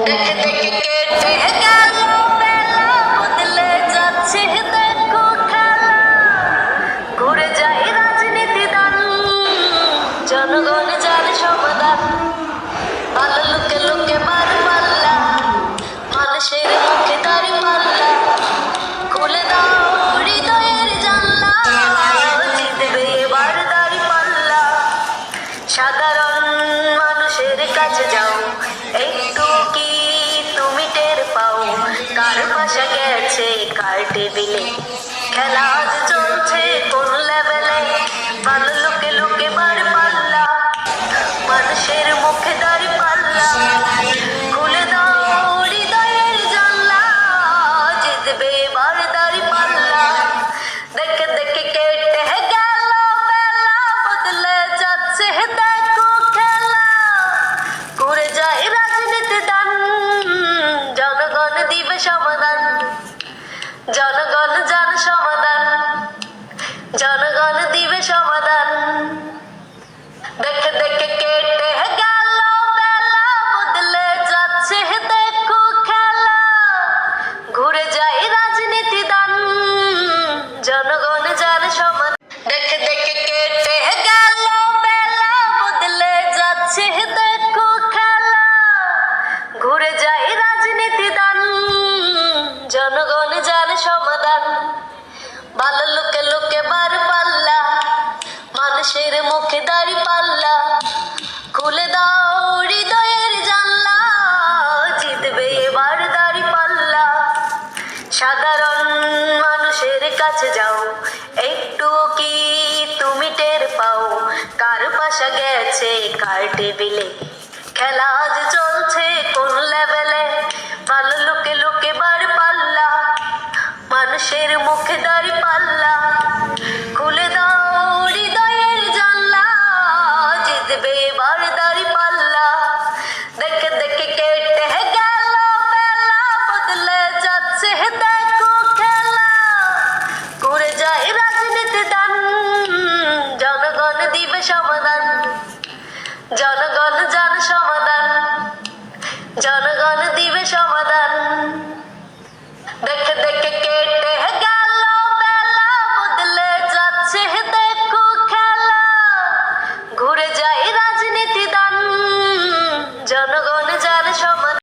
দেখে দেখে কেটে গেল বেলা, বদলে যাচ্ছে দেখো খেলা। ঘুরে যায় রাজনীতি দান, জনগণ যার সমাধান। ভালো লোকে লোকে মার পাল্লা, মানুষের মুখে দাড়ি পাল্লা। খুলে দাও হৃদয়ের জানলা, জিতবে এবার দাড়ি পাল্লা। সাধারণ মানুষের কাছে যাও, একটু কি তুমি টের পাও? কার পাশা গেছে কার টেবিলে, খেলা আজ চলছে কোন লেভেলে? ভালো লোকে লোকে বার পাল্লা, মানুষের মুখে দাড়ি পাল্লা। খুলে দাও হৃদয়ের জানলা, জিতবে এবার দাড়ি পাল্লা। দেখে দেখে কেটে গেল বেলা, বদলে যাচ্ছে দেখো খেলা। ঘুরে যায় রাজনীতি দান, জনগণ দিবে সমাধান। জনগণ জান সমাধান, জনগণ দিবে সমাধান। দেখে দেখে কেটে গেল বেলা, বদলে যাচ্ছে দেখো খেলা। ঘুরে যায় রাজনীতি দান, জনগণ জান সমাধান। দেখে দেখে কেটে গেল বেলা, বদলে যাচ্ছে দেখো খেলা। ঘুরে যায় রাজনীতি দান, জনগণ জান সমাধান। ভালো লোকে লোকে বার পাল্লা, মানুষের মুখে দাড়ি পাল্লা। খুলে দাও হৃদয়ের জানলা, জিতবে এবার দাড়ি পাল্লা। সাধারণ মানুষের কাছে যাও, একটু কি তুমি টের পাও? কার পাশা গেছে কার টেবিলে, খেলা আজ চলছে কোন লেভেলে? ভালো লোকে লোকে বার পাল্লা, মানুষের মুখে দাড়ি পাল্লা। খুলে দাও হৃদয়ের জানলা, জিতবে এবার দাড়ি পাল্লা। দেখে দেখে কেটে গেল বেলা, বদলে যাচ্ছে দেখো খেলা। ঘুরে যায় রাজনীতি দান, জনগণ দিবে সমাধান। জনগণ জান সমাধান, জন